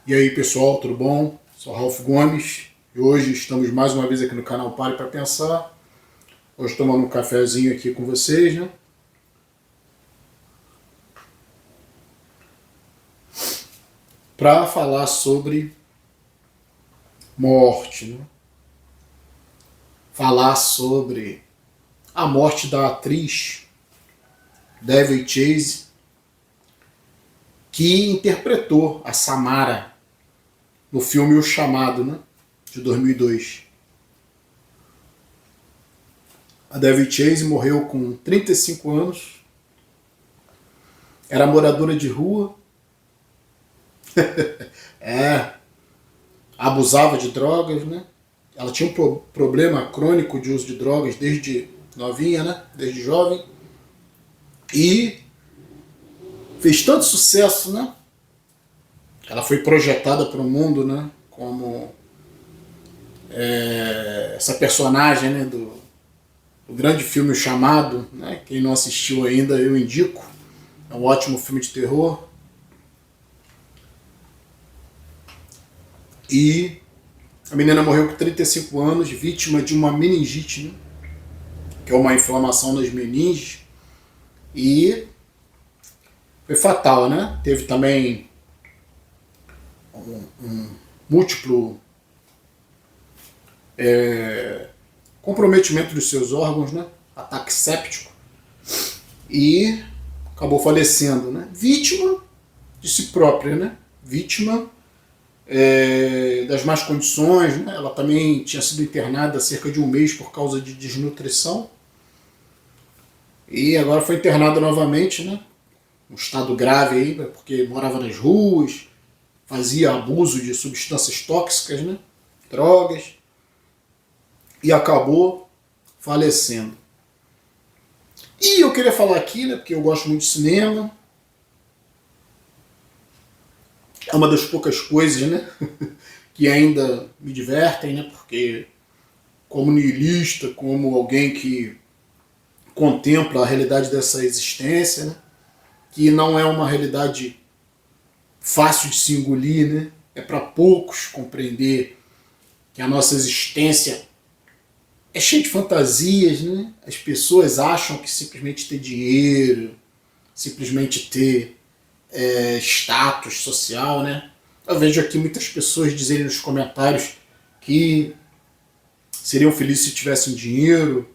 E aí pessoal, tudo bom? Sou Ralph Gomes e hoje estamos mais uma vez aqui no canal Pare para Pensar. Hoje tomando um cafezinho aqui com vocês, né? Para falar sobre morte, né? Falar sobre a morte da atriz Debbie Chase, que interpretou a Samara no filme O Chamado, né? De 2002. A Debbie Chase morreu com 35 anos, era moradora de rua, abusava de drogas, né? Ela tinha um problema crônico de uso de drogas desde novinha, né? Desde jovem. E fez tanto sucesso, né? Ela foi projetada para o mundo, né? Como essa personagem, né? Do grande filme O Chamado, né? Quem não assistiu ainda, eu indico. É um ótimo filme de terror. E a menina morreu com 35 anos, vítima de uma meningite, né? Que é uma inflamação nas meninges. E foi fatal, né? Teve também um múltiplo comprometimento dos seus órgãos, né? Ataque séptico. E acabou falecendo, né? Vítima de si própria, né? Vítima das más condições, né? Ela também tinha sido internada há cerca de um mês por causa de desnutrição. E agora foi internada novamente, né? Um estado grave aí, porque morava nas ruas, fazia abuso de substâncias tóxicas, né? Drogas, e acabou falecendo. E eu queria falar aqui, né? Porque eu gosto muito de cinema. É uma das poucas coisas, né? Que ainda me divertem, né? Porque como niilista, como alguém que contempla a realidade dessa existência, né? Que não é uma realidade fácil de se engolir, né? É para poucos compreender que a nossa existência é cheia de fantasias, né? As pessoas acham que simplesmente ter dinheiro, simplesmente ter status social, né? Eu vejo aqui muitas pessoas dizerem nos comentários que seriam felizes se tivessem dinheiro,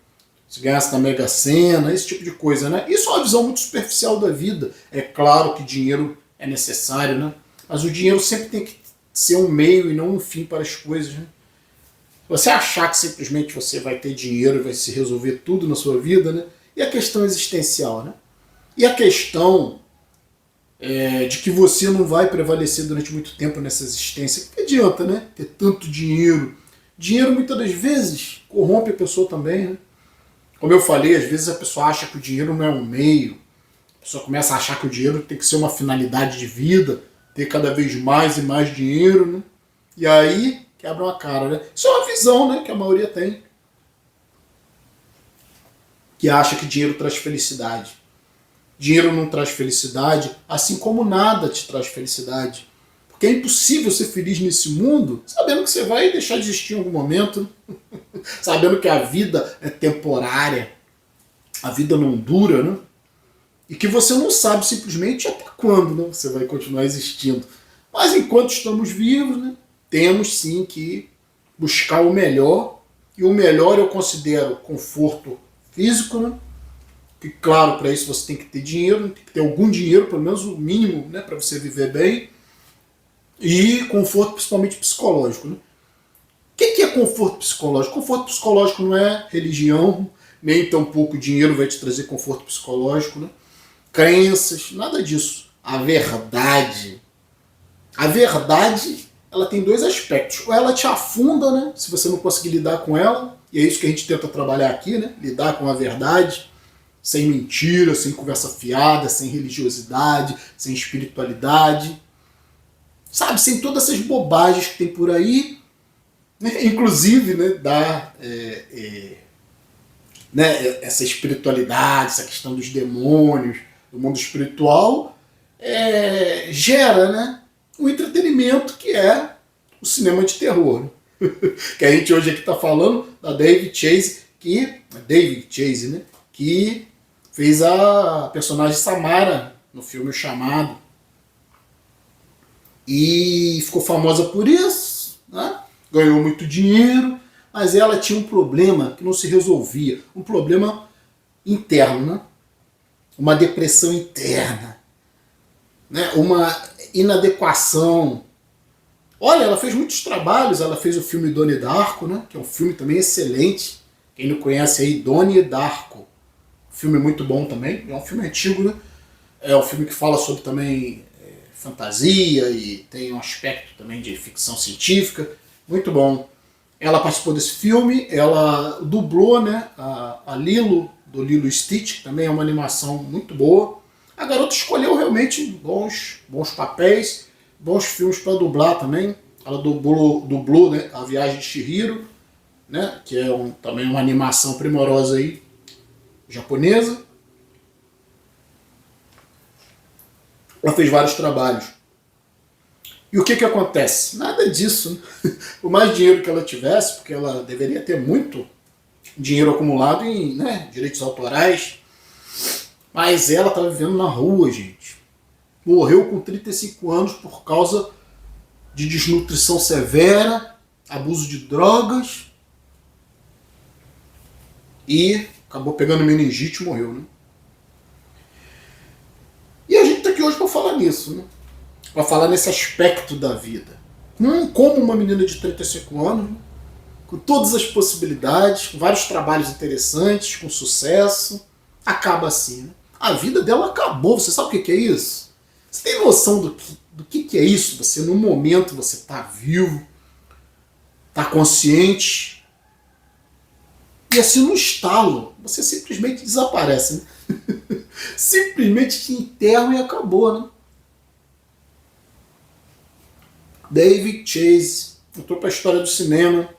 se ganhasse na Mega Sena, esse tipo de coisa, né? Isso é uma visão muito superficial da vida. É claro que dinheiro é necessário, né? Mas o dinheiro sempre tem que ser um meio e não um fim para as coisas, né? Você achar que simplesmente você vai ter dinheiro e vai se resolver tudo na sua vida, né? E a questão existencial, né? E a questão de que você não vai prevalecer durante muito tempo nessa existência. O que adianta, né? Ter tanto dinheiro. Dinheiro muitas das vezes corrompe a pessoa também, né? Como eu falei, às vezes a pessoa acha que o dinheiro não é um meio. A pessoa começa a achar que o dinheiro tem que ser uma finalidade de vida, ter cada vez mais e mais dinheiro, né? E aí quebra uma cara, né? Isso é uma visão, né, que a maioria tem. Que acha que dinheiro traz felicidade. Dinheiro não traz felicidade, assim como nada te traz felicidade. Porque é impossível ser feliz nesse mundo sabendo que você vai deixar de existir em algum momento, sabendo que a vida é temporária, a vida não dura, né? E que você não sabe simplesmente até quando, né, você vai continuar existindo. Mas enquanto estamos vivos, né, temos sim que buscar o melhor. E o melhor eu considero conforto físico, né? Que claro, para isso você tem que ter dinheiro, tem que ter algum dinheiro, pelo menos o mínimo, né, para você viver bem. E conforto principalmente psicológico, né? O que é conforto psicológico? Conforto psicológico não é religião, nem tampouco dinheiro vai te trazer conforto psicológico, né? Crenças, nada disso. A verdade. A verdade, ela tem dois aspectos. Ou ela te afunda, né? Se você não conseguir lidar com ela, e é isso que a gente tenta trabalhar aqui, né? Lidar com a verdade, sem mentira, sem conversa fiada, sem religiosidade, sem espiritualidade. Sabe, sem todas essas bobagens que tem por aí, né? Inclusive, né, né, essa espiritualidade, essa questão dos demônios, do mundo espiritual, gera, né, um entretenimento segmento que é o cinema de terror. Que a gente hoje aqui está falando da David Chase, né? Que fez a personagem Samara no filme O Chamado. E ficou famosa por isso, né? Ganhou muito dinheiro, mas ela tinha um problema que não se resolvia, um problema interno, né? Uma depressão interna, né? Uma inadequação. Olha, ela fez muitos trabalhos, ela fez o filme Donnie Darko, né? Que é um filme também excelente. Quem não conhece aí, Donnie Darko. Filme muito bom também, é um filme antigo, né? É um filme que fala sobre também fantasia e tem um aspecto também de ficção científica, muito bom. Ela participou desse filme, ela dublou, né, a Lilo, do Lilo e Stitch, que também é uma animação muito boa. A garota escolheu realmente bons papéis, bons filmes para dublar também. Ela dublou, né, A Viagem de Chihiro, né, que é também uma animação primorosa aí, japonesa. Ela fez vários trabalhos. E o que acontece? Nada disso. Né? Por mais dinheiro que ela tivesse, porque ela deveria ter muito dinheiro acumulado em, né, direitos autorais, mas ela estava vivendo na rua, gente. Morreu com 35 anos por causa de desnutrição severa, abuso de drogas e acabou pegando meningite e morreu, né? E a gente está aqui hoje para falar nisso, né? Para falar nesse aspecto da vida. Como uma menina de 35 anos, né? Com todas as possibilidades, com vários trabalhos interessantes, com sucesso, acaba assim, né? A vida dela acabou. Você sabe o que é isso? Você tem noção do que é isso? Você, no momento, você está vivo, está consciente, e assim, no estalo, você simplesmente desaparece, né? Simplesmente te enterram e acabou, né? David Chase entrou para a história do cinema,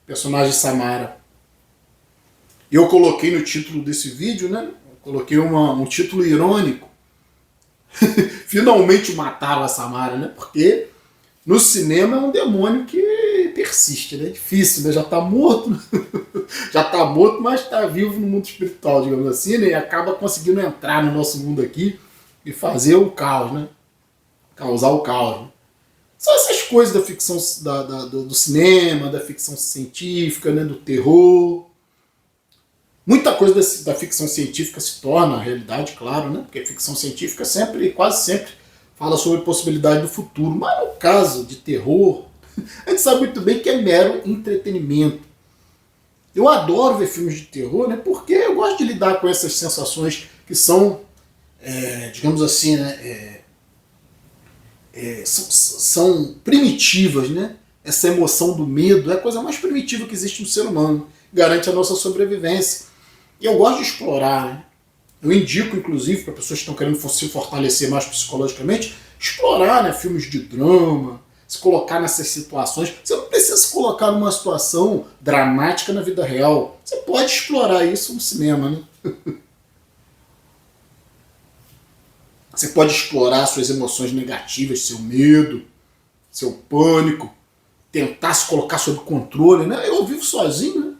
personagem Samara. E eu coloquei no título desse vídeo, né? Eu coloquei um título irônico. Finalmente mataram a Samara, né? Porque no cinema é um demônio que persiste, né? É difícil, né? Já está morto, né? Já está morto, mas está vivo no mundo espiritual, digamos assim, né? E acaba conseguindo entrar no nosso mundo aqui e fazer o caos, né? Causar o caos. Né? São essas coisas da ficção, do cinema, da ficção científica, né? Do terror. Muita coisa da ficção científica se torna realidade, claro, né? Porque a ficção científica quase sempre, fala sobre possibilidade do futuro. Mas no caso de terror, a gente sabe muito bem que é mero entretenimento. Eu adoro ver filmes de terror, né? Porque eu gosto de lidar com essas sensações que são, digamos assim, né? São primitivas, né? Essa emoção do medo é a coisa mais primitiva que existe no ser humano. Garante a nossa sobrevivência. E eu gosto de explorar, né? Eu indico, inclusive, para pessoas que estão querendo se fortalecer mais psicologicamente, explorar, né, filmes de drama, se colocar nessas situações. Você não precisa se colocar numa situação dramática na vida real. Você pode explorar isso no cinema, né? Você pode explorar suas emoções negativas, seu medo, seu pânico, tentar se colocar sob controle, né? Eu vivo sozinho, né?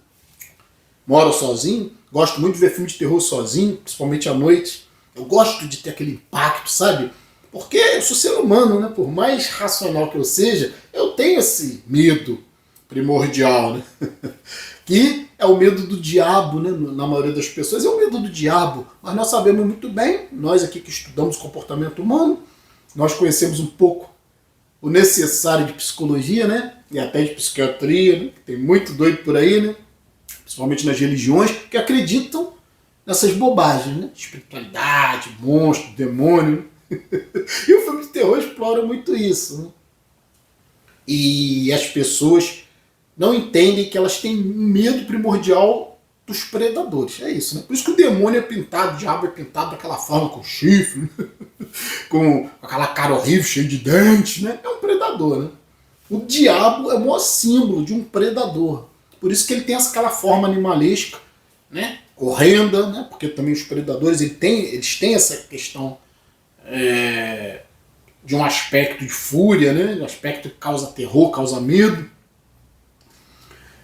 Moro sozinho, gosto muito de ver filme de terror sozinho, principalmente à noite. Eu gosto de ter aquele impacto, sabe? Porque eu sou ser humano, né? Por mais racional que eu seja, eu tenho esse medo primordial, né? Que é o medo do diabo, né? Na maioria das pessoas é o medo do diabo. Mas nós sabemos muito bem, nós aqui que estudamos comportamento humano, nós conhecemos um pouco o necessário de psicologia, né? E até de psiquiatria, né? Tem muito doido por aí, né? Principalmente nas religiões, que acreditam nessas bobagens, né? Espiritualidade, monstro, demônio. E o filme de terror explora muito isso, né? E as pessoas não entendem que elas têm medo primordial dos predadores. É isso, né? Por isso que o demônio é pintado, o diabo é pintado daquela forma, com chifre, né? Com aquela cara horrível, cheia de dentes, né? É um predador, né? O diabo é o maior símbolo de um predador. Por isso que ele tem aquela forma animalesca, né? Horrenda, né? Porque também os predadores eles têm essa questão de um aspecto de fúria, né? Um aspecto que causa terror, causa medo.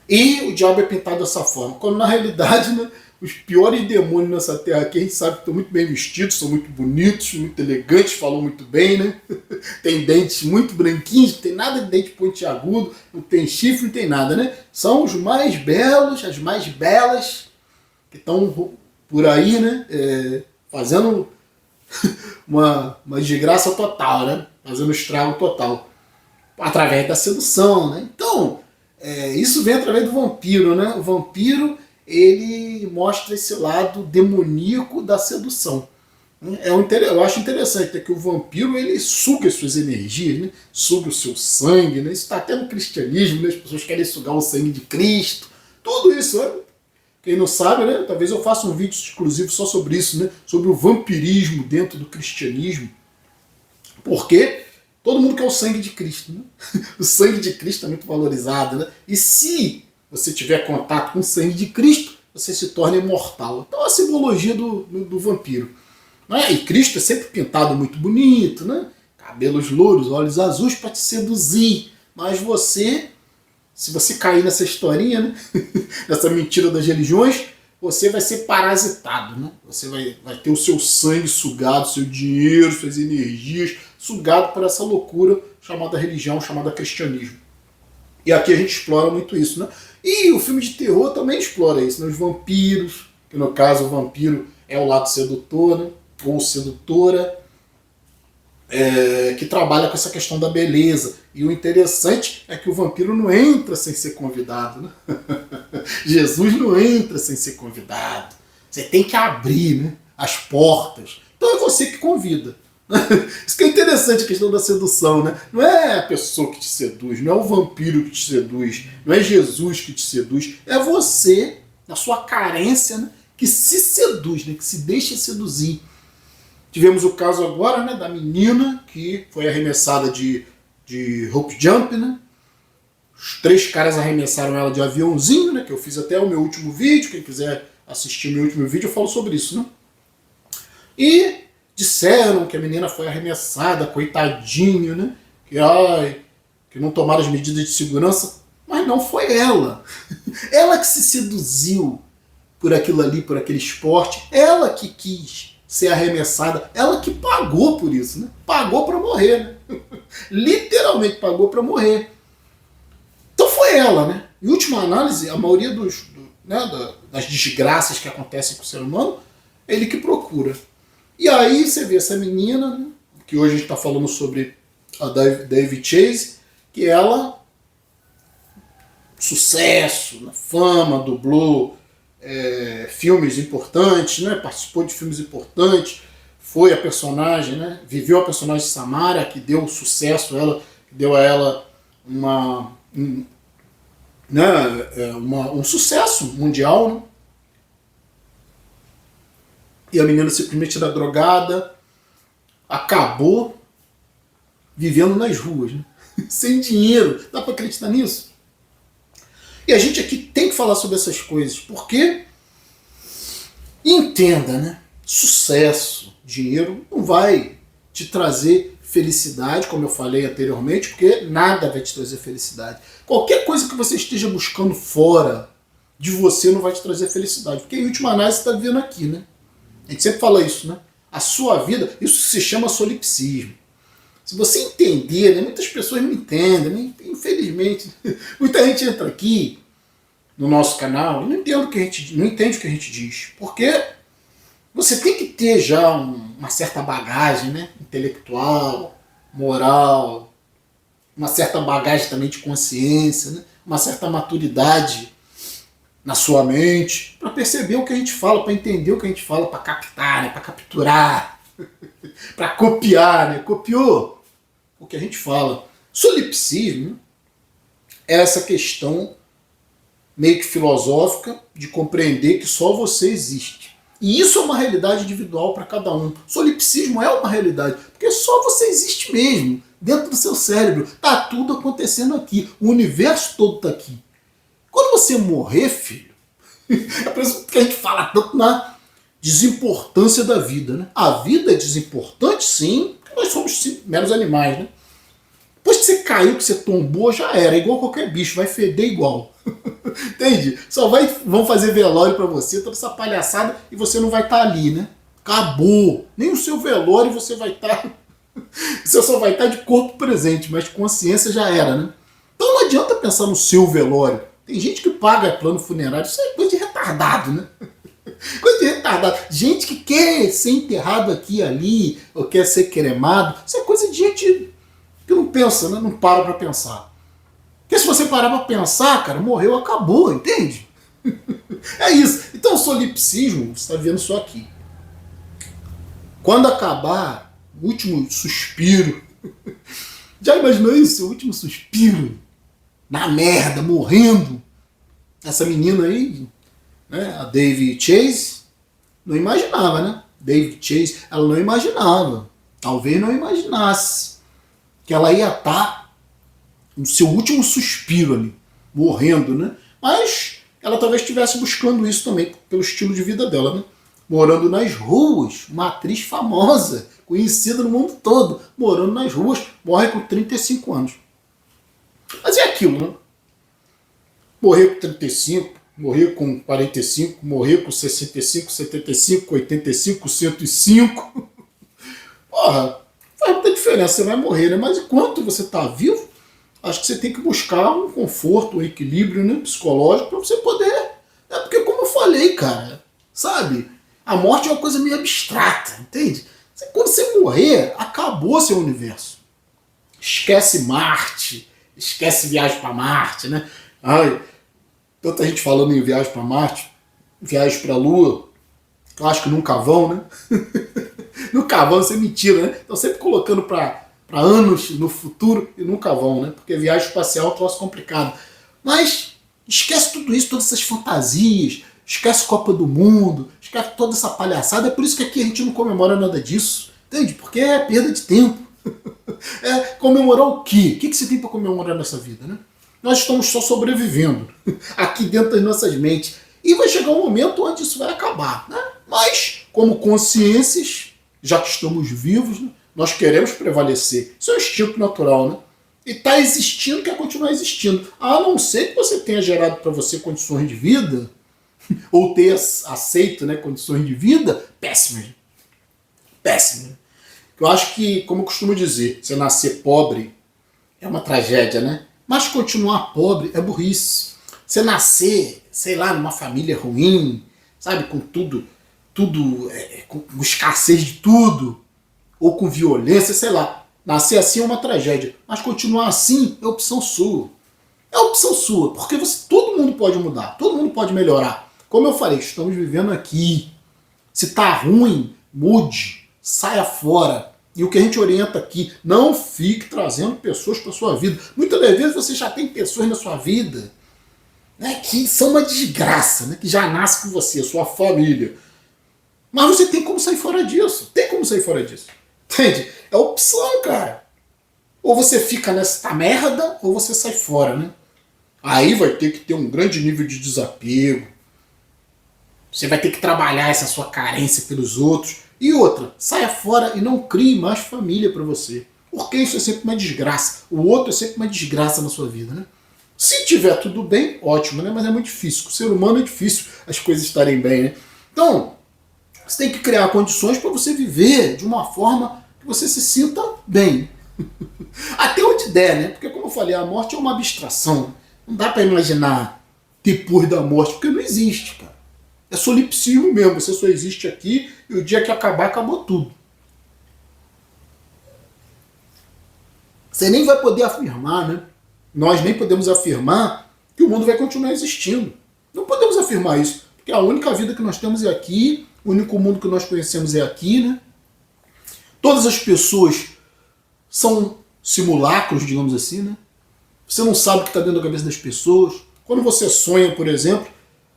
E o diabo é pintado dessa forma, quando na realidade, né, os piores demônios nessa terra aqui, a gente sabe que estão muito bem vestidos, são muito bonitos, muito elegantes, falam muito bem, né? Tem dentes muito branquinhos, não tem nada de dente pontiagudo, não tem chifre, não tem nada, né? São os mais belos, as mais belas, que estão por aí, né? Fazendo uma desgraça total, né? Fazendo estrago total. Através da sedução, né? Então, isso vem através do vampiro, né? O vampiro, ele mostra esse lado demoníaco da sedução. Eu acho interessante, né, que o vampiro, ele suga as suas energias, né? Suga o seu sangue, né? Isso está até no cristianismo, né? As pessoas querem sugar o sangue de Cristo. Tudo isso, né? Quem não sabe, né? Talvez eu faça um vídeo exclusivo só sobre isso, né? Sobre o vampirismo dentro do cristianismo. Porque todo mundo quer o sangue de Cristo, né? O sangue de Cristo é muito valorizado, né? E se você tiver contato com o sangue de Cristo, você se torna imortal. Então é a simbologia do vampiro. Né? E Cristo é sempre pintado muito bonito, né? Cabelos louros, olhos azuis para te seduzir. Mas você, se você cair nessa historinha, né? Nessa mentira das religiões, você vai ser parasitado, né? Você vai ter o seu sangue sugado, seu dinheiro, suas energias sugado por essa loucura chamada religião, chamada cristianismo. E aqui a gente explora muito isso, né? E o filme de terror também explora isso, né? Os vampiros, que no caso o vampiro é o lado sedutor, né? Ou sedutora, que trabalha com essa questão da beleza. E o interessante é que o vampiro não entra sem ser convidado, né? Jesus não entra sem ser convidado. Você tem que abrir, né, as portas. Então é você que convida. Isso que é interessante, a questão da sedução, né? Não é a pessoa que te seduz, não é o vampiro que te seduz, não é Jesus que te seduz, é você, na sua carência, né, que se seduz, né, que se deixa seduzir. Tivemos o caso agora, né, da menina que foi arremessada de rope jump, né? Os 3 caras arremessaram ela de aviãozinho, né? Que eu fiz até o meu último vídeo. Quem quiser assistir o meu último vídeo, eu falo sobre isso, né? E disseram que a menina foi arremessada, coitadinho, né? Que não tomaram as medidas de segurança. Mas não foi ela. Ela que se seduziu por aquilo ali, por aquele esporte. Ela que quis ser arremessada. Ela que pagou por isso, né? Pagou para morrer, né? Literalmente pagou para morrer. Então foi ela, né? Em última análise, a maioria das desgraças que acontecem com o ser humano, é ele que procura. E aí você vê essa menina, né, que hoje a gente está falando sobre a David Chase, que ela, sucesso, fama, dublou filmes importantes, né, participou de filmes importantes, foi a personagem, né, viveu a personagem Samara, que deu sucesso a ela, que deu a ela um sucesso mundial, né? E a menina simplesmente era drogada, acabou vivendo nas ruas, né? Sem dinheiro. Dá para acreditar nisso? E a gente aqui tem que falar sobre essas coisas, porque entenda, né? Sucesso, dinheiro não vai te trazer felicidade, como eu falei anteriormente, porque nada vai te trazer felicidade. Qualquer coisa que você esteja buscando fora de você não vai te trazer felicidade, porque em última análise você está vivendo aqui, né? A gente sempre fala isso, né? A sua vida, isso se chama solipsismo. Se você entender, né? Muitas pessoas não entendem, né? Infelizmente, muita gente entra aqui no nosso canal e não entende o que a gente diz, porque você tem que ter já uma certa bagagem, né, intelectual, moral, uma certa bagagem também de consciência, né, uma certa maturidade na sua mente, para perceber o que a gente fala, para entender o que a gente fala, para captar, né, para capturar, para copiar, né, copiou o que a gente fala. Solipsismo é essa questão meio que filosófica de compreender que só você existe. E isso é uma realidade individual para cada um. Solipsismo é uma realidade, porque só você existe mesmo, dentro do seu cérebro. Tá tudo acontecendo aqui, o universo todo está aqui. Quando você morrer, filho, é por isso que a gente fala tanto na desimportância da vida, né? A vida é desimportante, sim, nós somos meros animais, né? Depois que você caiu, que você tombou, já era. Igual qualquer bicho, vai feder igual. Entende? Vão fazer velório pra você, toda essa palhaçada, e você não vai estar ali, né? Acabou. Nem o seu velório você vai estar. Você só vai estar de corpo presente, mas consciência já era, né? Então não adianta pensar no seu velório. Tem gente que paga plano funerário, isso é coisa de retardado, né? Coisa de retardado. Gente que quer ser enterrado aqui e ali, ou quer ser cremado, isso é coisa de gente que não pensa, né? Não para pra pensar. Porque se você parar pra pensar, cara, morreu, acabou, entende? É isso. Então o solipsismo, você está vendo só aqui. Quando acabar o último suspiro, já imaginou isso? O último suspiro, na merda, morrendo. Essa menina aí, né, a Dave Chase, não imaginava, né? Dave Chase, ela não imaginava. Talvez não imaginasse que ela ia estar no seu último suspiro ali, morrendo, né? Mas ela talvez estivesse buscando isso também, pelo estilo de vida dela, né? Morando nas ruas, uma atriz famosa, conhecida no mundo todo, morando nas ruas, morre com 35 anos. Mas é aquilo, né? Morrer com 35, morrer com 45, morrer com 65, 75, 85, 105. Porra, faz muita diferença, você vai morrer, né? Mas enquanto você está vivo, acho que você tem que buscar um conforto, um equilíbrio, né, psicológico para você poder... É porque, como eu falei, cara, sabe? A morte é uma coisa meio abstrata, entende? Quando você morrer, acabou seu universo. Esquece Marte, esquece viagem para Marte, né? Ai, tanta gente falando em viagem para Marte, viagem para a Lua, eu acho que nunca vão, né? Nunca vão, isso é mentira, né? Estão sempre colocando para anos no futuro e nunca vão, né? Porque viagem espacial é um troço complicado. Mas esquece tudo isso, todas essas fantasias, esquece Copa do Mundo, esquece toda essa palhaçada. É por isso que aqui a gente não comemora nada disso, entende? Porque é perda de tempo. É comemorar o quê? O que você tem para comemorar nessa vida, né? Nós estamos só sobrevivendo aqui dentro das nossas mentes. E vai chegar um momento onde isso vai acabar, né? Mas, como consciências, já que estamos vivos, né, nós queremos prevalecer. Isso é um instinto natural, né? E está existindo, quer continuar existindo. A não ser que você tenha gerado para você condições de vida, ou ter aceito, né, condições de vida péssimas. Péssimas. Eu acho que, como eu costumo dizer, você nascer pobre é uma tragédia, né? Mas continuar pobre é burrice. Você nascer, sei lá, numa família ruim, sabe, com tudo com escassez de tudo, ou com violência, sei lá. Nascer assim é uma tragédia. Mas continuar assim é opção sua. É opção sua, porque todo mundo pode mudar, todo mundo pode melhorar. Como eu falei, estamos vivendo aqui. Se tá ruim, mude, saia fora. E o que a gente orienta aqui, não fique trazendo pessoas para sua vida. Muitas das vezes você já tem pessoas na sua vida, né, que são uma desgraça, né, que já nasce com você, sua família. Mas você tem como sair fora disso. Tem como sair fora disso. Entende? É opção, cara. Ou você fica nessa merda, ou você sai fora, né? Aí vai ter que ter um grande nível de desapego. Você vai ter que trabalhar essa sua carência pelos outros. E outra, saia fora e não crie mais família para você. Porque isso é sempre uma desgraça. O outro é sempre uma desgraça na sua vida, né? Se tiver tudo bem, ótimo, né? Mas é muito difícil. Com o ser humano é difícil as coisas estarem bem, né? Então, você tem que criar condições para você viver de uma forma que você se sinta bem. Até onde der, né? Porque, como eu falei, a morte é uma abstração. Não dá para imaginar depois da morte, porque não existe, cara. É solipsismo mesmo. Você só existe aqui e o dia que acabar, acabou tudo. Você nem vai poder afirmar, né? Nós nem podemos afirmar que o mundo vai continuar existindo. Não podemos afirmar isso, porque a única vida que nós temos é aqui, o único mundo que nós conhecemos é aqui, né? Todas as pessoas são simulacros, digamos assim, né? Você não sabe o que está dentro da cabeça das pessoas. Quando você sonha, por exemplo,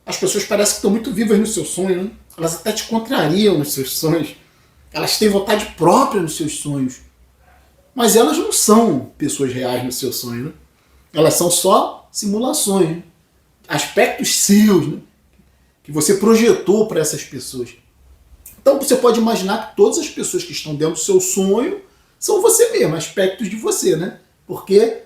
as pessoas parecem que estão muito vivas no seu sonho, né? Elas até te contrariam nos seus sonhos. Elas têm vontade própria nos seus sonhos. Mas elas não são pessoas reais no seu sonho, né? Elas são só simulações, né? Aspectos seus, né, que você projetou para essas pessoas. Então você pode imaginar que todas as pessoas que estão dentro do seu sonho são você mesmo, aspectos de você, né? Porque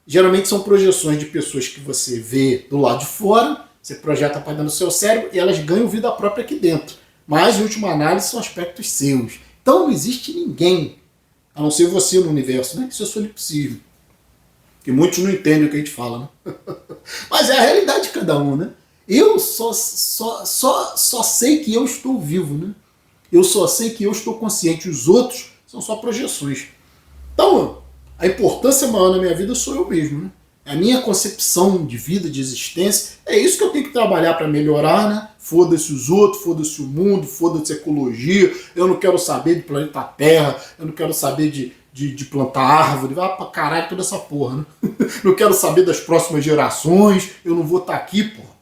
geralmente são projeções de pessoas que você vê do lado de fora, você projeta para dentro do seu cérebro e elas ganham vida própria aqui dentro. Mas, em última análise, são aspectos seus. Então não existe ninguém, a não ser você no universo, né? Isso é solipsismo. Que muitos não entendem o que a gente fala, né? Mas é a realidade de cada um, né? Eu só sei que eu estou vivo, né? Eu só sei que eu estou consciente. Os outros são só projeções. Então, a importância maior na minha vida sou eu mesmo, né? A minha concepção de vida, de existência, é isso que eu tenho que trabalhar para melhorar, né? Foda-se os outros, foda-se o mundo, foda-se a ecologia, eu não quero saber do planeta Terra, eu não quero saber de plantar árvore, vai pra caralho toda essa porra, né? Não quero saber das próximas gerações, eu não vou estar aqui, porra.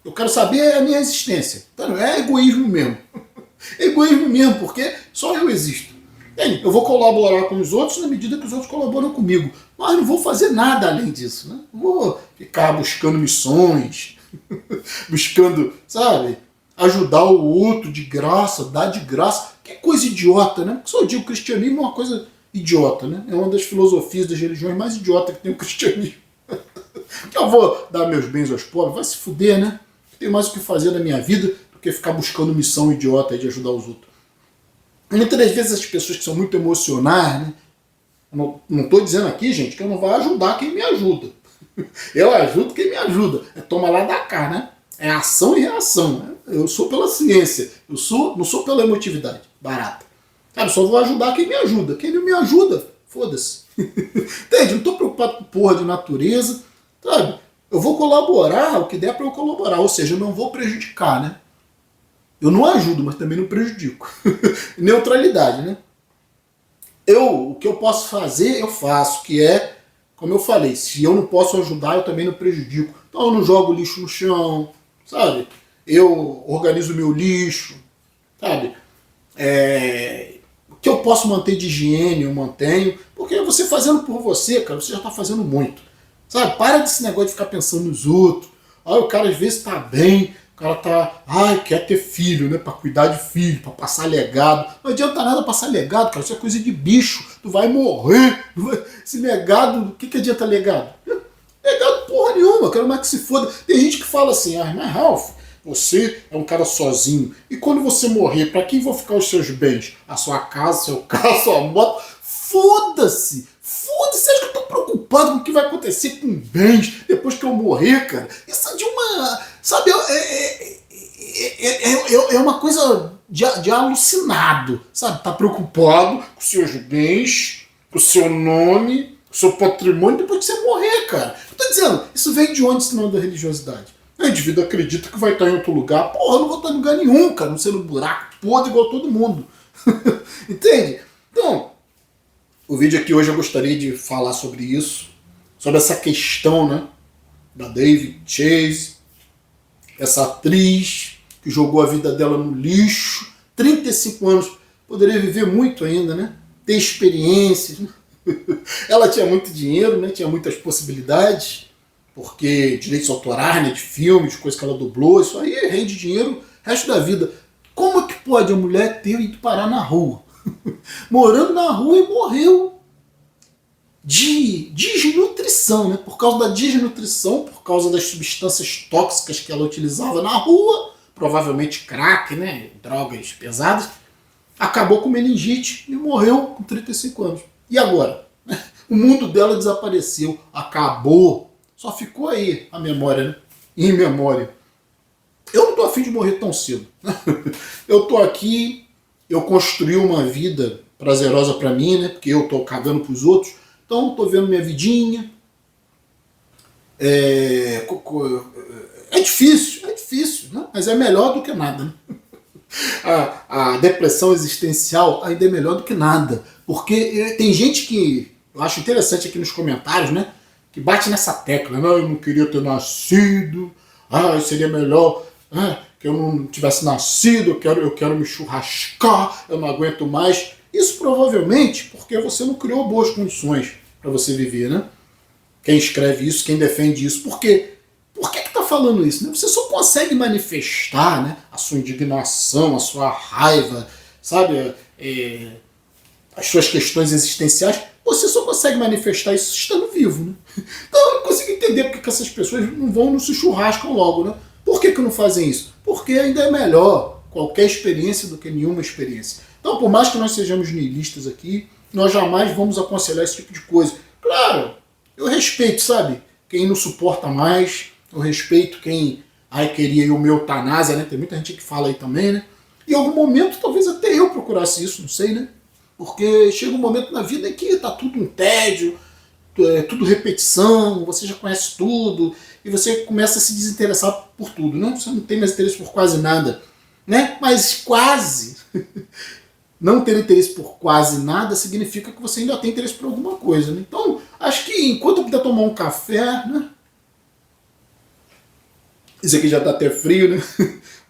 Eu quero saber a minha existência. Então, é egoísmo mesmo. É egoísmo mesmo, porque só eu existo. Eu vou colaborar com os outros na medida que os outros colaboram comigo. Mas não vou fazer nada além disso, né? Não vou ficar buscando missões, buscando, sabe, ajudar o outro de graça, dar de graça. Que coisa idiota, né? Só digo, o cristianismo é uma coisa idiota, né? É uma das filosofias das religiões mais idiotas que tem o cristianismo. Que eu vou dar meus bens aos pobres? Vai se fuder, né? Tenho mais o que fazer na minha vida do que ficar buscando missão idiota de ajudar os outros. Muitas das vezes as pessoas que são muito emocionais, né? Não estou dizendo aqui, gente, que eu não vou ajudar quem me ajuda. Eu ajudo quem me ajuda. É toma lá da cá, né? É ação e reação. Né? Eu sou pela ciência. Não sou pela emotividade barata. Sabe, só vou ajudar quem me ajuda. Quem não me ajuda, foda-se. Entende? Não estou preocupado com porra de natureza. Sabe? Eu vou colaborar o que der para eu colaborar. Ou seja, eu não vou prejudicar, né? Eu não ajudo, mas também não prejudico. Neutralidade, né? O que eu posso fazer, eu faço, que é, como eu falei, se eu não posso ajudar, eu também não prejudico. Então eu não jogo lixo no chão, sabe? Eu organizo meu lixo, sabe? O que eu posso manter de higiene, eu mantenho, porque você fazendo por você, cara, você já está fazendo muito. Sabe? Para desse negócio de ficar pensando nos outros. Aí o cara às vezes está bem, o cara tá, quer ter filho, né? Pra cuidar de filho, pra passar legado. Não adianta nada passar legado, cara. Isso é coisa de bicho. Tu vai morrer. Esse legado, o que adianta legado? Legado porra nenhuma, quero mais que se foda. Tem gente que fala assim, mas Ralph, você é um cara sozinho. E quando você morrer, pra quem vão ficar os seus bens? A sua casa, seu carro, sua moto? Foda-se! Foda-se, acho que eu tô preocupado com o que vai acontecer com bens depois que eu morrer, cara. Isso é de uma... Sabe, é uma coisa de alucinado, sabe? Tá preocupado com seus bens, com o seu nome, com o seu patrimônio depois que você morrer, cara. Eu tô dizendo, isso vem de onde, senão da religiosidade? O indivíduo acredita que vai estar em outro lugar. Porra, eu não vou estar em lugar nenhum, cara, não sendo buraco podre igual todo mundo. Entende? Então, o vídeo aqui hoje eu gostaria de falar sobre isso, sobre essa questão, né, da David Chase, essa atriz que jogou a vida dela no lixo, 35 anos, poderia viver muito ainda, né? Ter experiências. Né? Ela tinha muito dinheiro, né? Tinha muitas possibilidades, porque direitos autorais, né? De filmes, de coisas que ela dublou, isso aí rende dinheiro o resto da vida. Como é que pode a mulher ter ido parar na rua? Morando na rua e morreu de desnutrição, né? Por causa da desnutrição, por causa das substâncias tóxicas que ela utilizava na rua, provavelmente crack, né? Drogas pesadas, acabou com meningite e morreu com 35 anos. E agora? O mundo dela desapareceu, acabou, só ficou aí a memória, né? Em memória. Eu não tô afim de morrer tão cedo. Eu tô aqui, eu construí uma vida prazerosa para mim, né? Porque eu tô cagando pros outros. Então, estou vendo minha vidinha. É difícil, né? Mas é melhor do que nada. Né? A depressão existencial ainda é melhor do que nada. Porque tem gente que, eu acho interessante aqui nos comentários, né? Que bate nessa tecla. Não, eu não queria ter nascido. Seria melhor que eu não tivesse nascido. Eu quero me churrascar. Eu não aguento mais. Isso provavelmente porque você não criou boas condições para você viver, né? Quem escreve isso, quem defende isso. Por quê? Por que está falando isso? Né? Você só consegue manifestar, né, a sua indignação, a sua raiva, sabe? as suas questões existenciais, você só consegue manifestar isso estando vivo, né? Então eu não consigo entender porque que essas pessoas não vão, não se churrascam logo, né? Por que não fazem isso? Porque ainda é melhor qualquer experiência do que nenhuma experiência. Então, por mais que nós sejamos nihilistas aqui, nós jamais vamos aconselhar esse tipo de coisa. Claro, eu respeito, sabe? Quem não suporta mais, eu respeito quem queria o meu eutanásia, né? Tem muita gente que fala aí também, né? Em algum momento, talvez até eu procurasse isso, não sei, né? Porque chega um momento na vida em que tá tudo um tédio, é tudo repetição, você já conhece tudo, e você começa a se desinteressar por tudo, né? Você não tem mais interesse por quase nada, né? Mas quase não ter interesse por quase nada significa que você ainda tem interesse por alguma coisa, né? Então, acho que enquanto eu puder tomar um café, né? Isso aqui já tá até frio, né?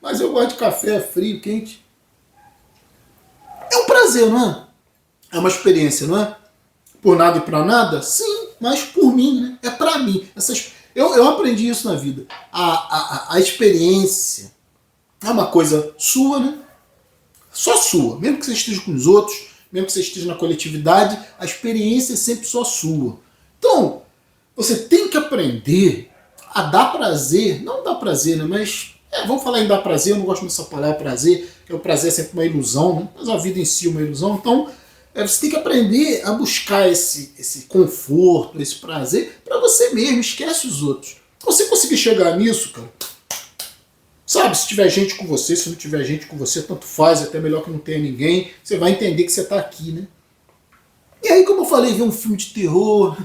Mas eu gosto de café frio, quente. É um prazer, não é? É uma experiência, não é? Por nada e pra nada? Sim, mas por mim, né? É pra mim. Eu aprendi isso na vida. A experiência é uma coisa sua, né? Só sua. Mesmo que você esteja com os outros, mesmo que você esteja na coletividade, a experiência é sempre só sua. Então, você tem que aprender a dar prazer, não dar prazer, né? Mas, vamos falar em dar prazer, eu não gosto muito dessa palavra prazer, porque o prazer é sempre uma ilusão, né? Mas a vida em si é uma ilusão, então você tem que aprender a buscar esse conforto, esse prazer para você mesmo, esquece os outros. Se você conseguir chegar nisso, cara, sabe, se tiver gente com você, se não tiver gente com você, tanto faz, até melhor que não tenha ninguém, você vai entender que você está aqui, né? E aí, como eu falei, ver um filme de terror,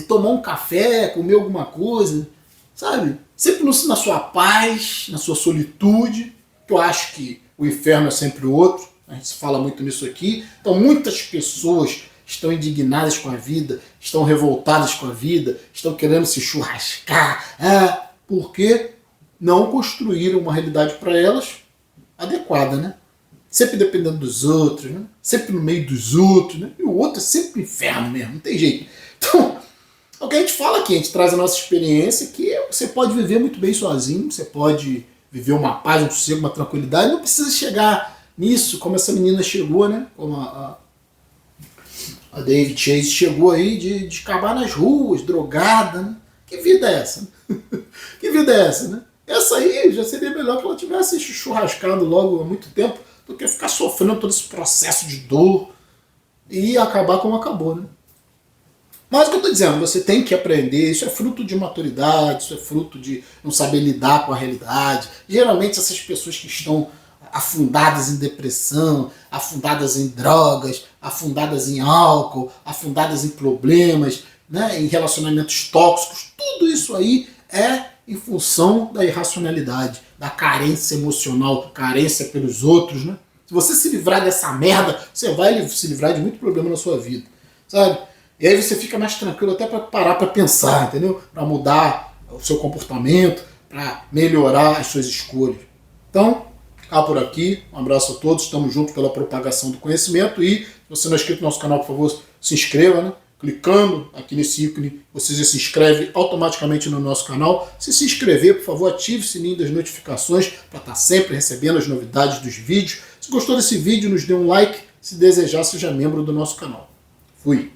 tomar um café, comer alguma coisa, sabe? Sempre na sua paz, na sua solitude, que eu acho que o inferno é sempre o outro, a gente fala muito nisso aqui. Então muitas pessoas estão indignadas com a vida, estão revoltadas com a vida, estão querendo se churrascar, porque não construíram uma realidade para elas adequada, né? Sempre dependendo dos outros, né? Sempre no meio dos outros, né? E o outro é sempre inferno mesmo, não tem jeito. Então, o que a gente fala aqui, a gente traz a nossa experiência, que você pode viver muito bem sozinho, você pode viver uma paz, um sossego, uma tranquilidade, não precisa chegar nisso, como essa menina chegou, né? Como a David Chase chegou aí de acabar nas ruas, drogada, né? Que vida é essa? Que vida é essa, né? Essa aí já seria melhor que ela tivesse churrascado logo há muito tempo do que ficar sofrendo todo esse processo de dor e acabar como acabou, né? Mas o que eu estou dizendo, você tem que aprender, isso é fruto de maturidade, isso é fruto de não saber lidar com a realidade. Geralmente essas pessoas que estão afundadas em depressão, afundadas em drogas, afundadas em álcool, afundadas em problemas, né, em relacionamentos tóxicos, tudo isso aí é em função da irracionalidade, da carência emocional, carência pelos outros, né? Se você se livrar dessa merda, você vai se livrar de muito problema na sua vida, sabe? E aí você fica mais tranquilo até para parar para pensar, entendeu? Para mudar o seu comportamento, para melhorar as suas escolhas. Então, por aqui, um abraço a todos, estamos juntos pela propagação do conhecimento e se você não é inscrito no nosso canal, por favor, se inscreva, né? Clicando aqui nesse ícone, você já se inscreve automaticamente no nosso canal. Se inscrever, por favor, ative o sininho das notificações para estar sempre recebendo as novidades dos vídeos. Se gostou desse vídeo, nos dê um like. Se desejar, seja membro do nosso canal. Fui!